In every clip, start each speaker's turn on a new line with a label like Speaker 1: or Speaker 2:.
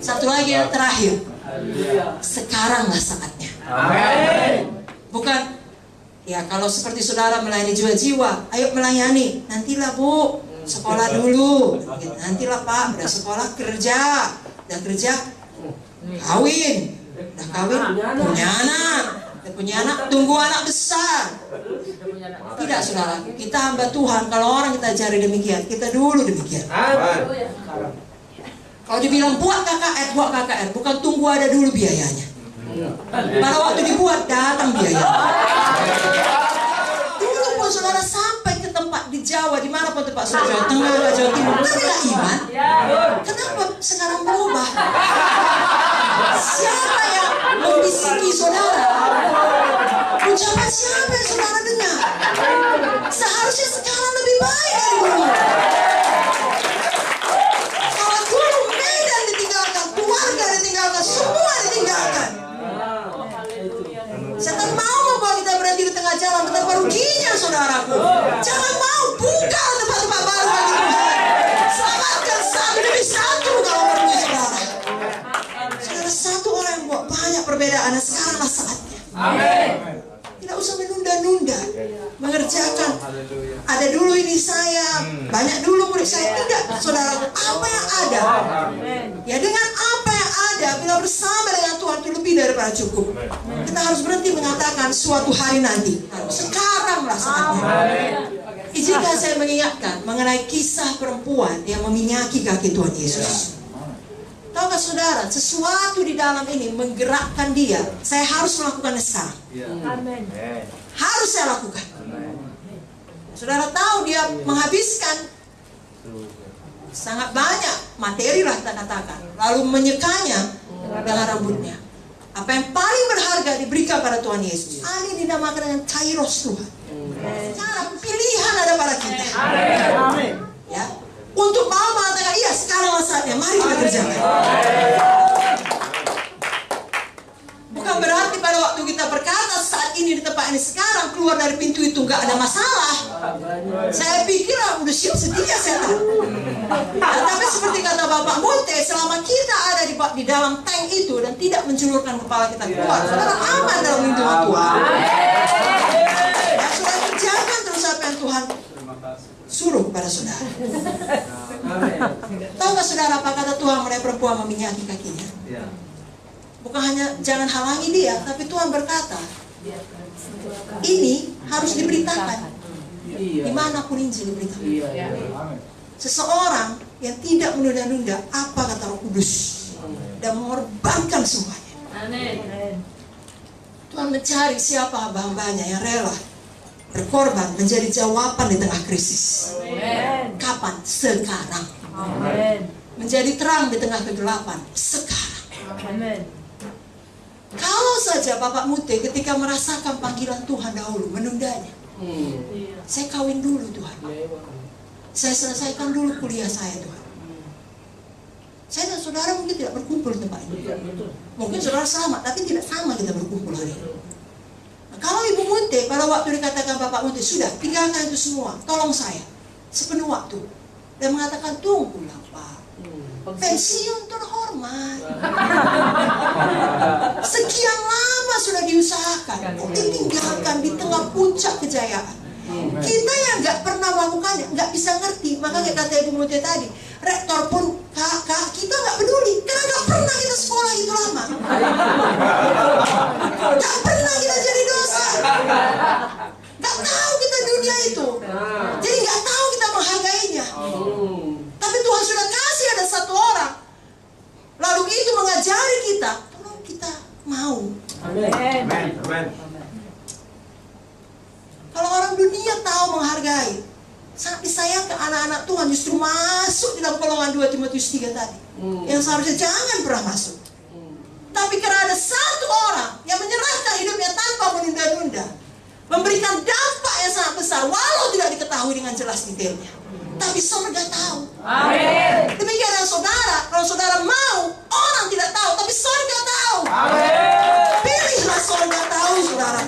Speaker 1: Satu lagi yang terakhir. Sekaranglah saatnya. Bukan, ya kalau seperti saudara melayani jiwa-jiwa, ayo melayani. Nantilah Bu, sekolah dulu. Nantilah Pak, udah sekolah kerja. Udah kerja, kawin. Udah kawin, punya anak. Udah punya anak, tunggu anak besar. Tidak saudara, kita hamba Tuhan. Kalau orang kita cari demikian, kita dulu demikian. Kalau dibilang buat KKR, bukan tunggu ada dulu biayanya. Pada waktu dibuat, datang biaya. Dulu pun saudara sampai ke tempat di Jawa, di mana pun tempat saudara, Jawa Tengah, Jawa Timur, ada iman. Kenapa sekarang berubah? Siapa yang membisiki saudara? Ucapan siapa yang saudara dengar? Seharusnya sekarang lebih baik dari dulu. Kalau dulu Medan ditinggalkan, keluarga ditinggalkan, semua ditinggalkan. Setan mau membawa kita berhenti di tengah jalan, betapa ruginya saudaraku. Jangan mau, buka tempat-tempat baru bagi Tuhan. Selamatkan satu demi satu kalau perlu saudara. Saudara, satu orang yang buat banyak perbedaan. Sekaranglah saatnya.
Speaker 2: Amin.
Speaker 1: Tidak usah menunda-nunda mengerjakan. Ada dulu ini saya, banyak dulu murid saya. Tidak, saudara, apa yang ada, ya dengan apa yang ada, bila bersama dengan Tuhan itu lebih daripada cukup. Kita harus berhenti mengatakan suatu hari nanti. Sekaranglah saatnya. Izinkan saya mengingatkan mengenai kisah perempuan yang meminyaki kaki Tuhan Yesus. Tahukah saudara, sesuatu di dalam ini menggerakkan dia. Saya harus melakukannya sekarang.
Speaker 3: Amin.
Speaker 1: Harus saya lakukan. Saudara tahu dia menghabiskan sangat banyak materi lah kita katakan, lalu menyekanya dengan rambutnya. Apa yang paling berharga diberikan pada Tuhan Yesus. Ini dinamakan dengan kairos Tuhan. Sekarang pilihan ada pada kita. Ya, untuk mau mengatakan iya sekarang saatnya, mari kita kerjakan. Bukan berarti pada waktu kita berkata saat ini di tempat ini sekarang keluar dari pintu itu nggak ada masalah. Saya pikir udah siap sedia setan. Tapi seperti kata Bapak Monte, selama kita ada di dalam tank itu dan tidak menjulurkan kepala kita keluar, saudara aman dalam lindungan Tuhan. Ya, saudara kerjakan terus apa yang Tuhan suruh pada saudara. Tahu nggak saudara apa kata Tuhan mengenai perempuan meminyaki kakinya? Bukan hanya jangan halangi dia, tapi Tuhan berkata, ini harus diberitakan. Dimanapun Injil diberitakan. Seseorang yang tidak menunda-nunda apa kata Roh Kudus dan mengorbankan semuanya. Tuhan mencari siapa hamba-hambanya yang rela berkorban menjadi jawaban di tengah krisis. Kapan? Sekarang. Menjadi terang di tengah kegelapan. Sekarang. Kalau saja Bapak Mute ketika merasakan panggilan Tuhan dahulu menundanya. Saya kawin dulu Tuhan. Saya selesaikan dulu kuliah saya Tuhan. Saya dan saudara mungkin tidak berkumpul di tempat ini. Mungkin saudara selamat, tapi tidak sama kita berkumpul hari ini. Nah, kalau Ibu Munte pada waktu dikatakan Bapak Munte, sudah tinggalkan itu semua, tolong saya sepenuh waktu. Dan mengatakan tunggulah Pak, pensiun terhormat. Sekian lama sudah diusahakan, ditinggalkan di tengah puncak kejayaan. Kita yang nggak pernah melakukannya, nggak bisa ngerti. Maka kayak kata Ibu Munte tadi, rektor pun kakak kita nggak peduli, karena nggak pernah kita sekolah itu lama, nggak pernah kita jadi dosen, nggak tahu kita dunia itu, jadi nggak tahu kita menghargainya. Tapi Tuhan sudah kasih ada satu orang, lalu itu mengajari kita, tolong kita mau.
Speaker 2: Amin.
Speaker 1: Kalau orang dunia tahu menghargai, sangat disayangkan anak-anak Tuhan justru masuk di dalam golongan 2 Timotius 3 tadi, yang seharusnya jangan pernah masuk. Tapi karena ada satu orang yang menyerahkan hidupnya tanpa menunda-nunda, memberikan dampak yang sangat besar, walau tidak diketahui dengan jelas detailnya, tapi surga tahu.
Speaker 3: Amin.
Speaker 1: Demikian dengan saudara, kalau saudara mau, orang tidak tahu, tapi surga tahu.
Speaker 2: Amin.
Speaker 1: Pilihlah surga tahu, saudara.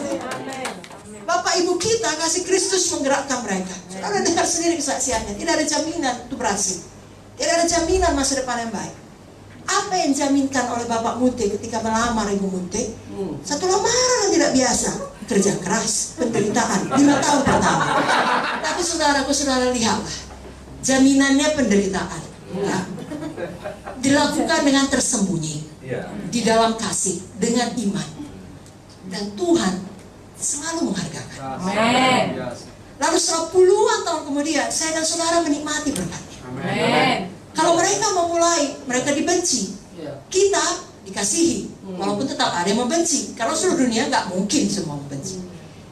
Speaker 1: Bapak ibu kita kasih Kristus menggerakkan mereka. Saudara dengar sendiri kesaksiannya. Tidak ada jaminan itu berhasil. Tidak ada jaminan masa depan yang baik. Apa yang jaminkan oleh Bapak Munte ketika melamar Ibu Munte? Satu lamaran yang tidak biasa, kerja keras, penderitaan 5 tahun pertama. Tapi saudara lihatlah, jaminannya penderitaan, ya. Dilakukan dengan tersembunyi, di dalam kasih, dengan iman, dan Tuhan selalu menghargakan.
Speaker 3: Amin.
Speaker 1: Lalu setelah puluhan tahun kemudian, saya dan saudara menikmati berkatnya.
Speaker 3: Amin.
Speaker 1: Kalau mereka memulai, mereka dibenci, kita dikasihi, walaupun tetap ada yang membenci. Kalau seluruh dunia nggak mungkin semua membenci,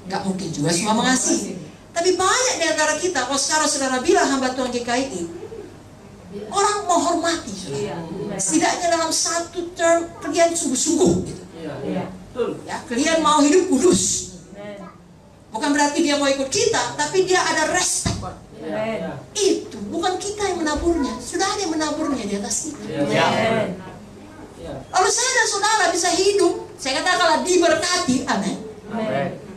Speaker 1: nggak mungkin juga semua mengasihi. Tapi banyak di antara kita, kalau sekarang saudara bilang hamba Tuhan GKI, orang menghormati, setidaknya dalam satu term kalian sungguh-sungguh, gitu. Ya, kalian mau hidup kudus. Bukan berarti dia mau ikut kita, tapi dia ada respect. Itu bukan kita yang menaburnya, sudah ada yang menaburnya di atas kita. Lalu saya dan saudara bisa hidup, saya katakanlah diberkati, amin.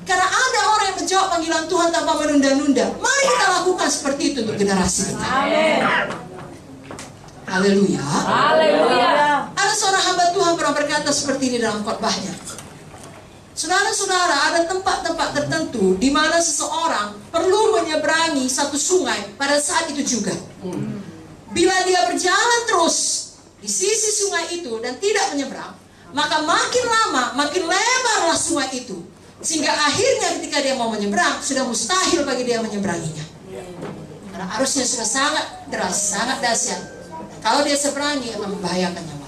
Speaker 1: Karena ada orang yang menjawab panggilan Tuhan tanpa menunda-nunda. Mari kita lakukan seperti itu untuk generasi kita. Haleluya.
Speaker 3: Haleluya.
Speaker 1: Ada seorang hamba Tuhan pernah berkata seperti ini dalam khotbahnya. Saudara-saudara, ada tempat-tempat tertentu di mana seseorang perlu menyeberangi satu sungai pada saat itu juga. Bila dia berjalan terus di sisi sungai itu dan tidak menyeberang, maka makin lama, makin lebarlah sungai itu. Sehingga akhirnya ketika dia mau menyeberang, sudah mustahil bagi dia menyeberanginya. Karena arusnya sudah sangat deras, sangat dahsyat. Kalau dia seberangi akan membahayakan nyawanya.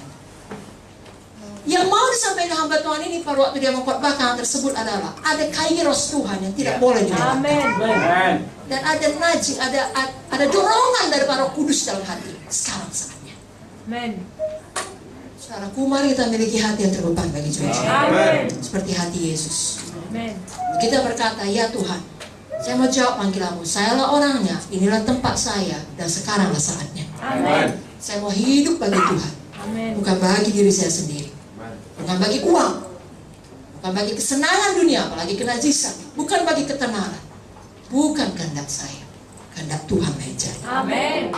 Speaker 1: Yang mau disampaikan hamba Tuhan ini pada waktu dia mengkhotbahkan tersebut adalah ada kairos Tuhan yang tidak boleh dilewatkan. Dan ada najis, ada dorongan dari Roh Kudus dalam hati. Sekarang saatnya. Saudaraku, mari kita miliki hati yang terbeban bagi Tuhan. Seperti hati Yesus. Kita berkata, ya Tuhan, saya mau jawab panggilanmu. Sayalah orangnya, inilah tempat saya, dan sekaranglah saatnya. Saya mau hidup bagi Tuhan, bukan bagi diri saya sendiri, bukan bagi uang, bukan bagi kesenangan dunia, apalagi kenajisan, bukan bagi ketenaran, bukan kehendak saya, kehendak Tuhan yang jadi.
Speaker 3: Amin.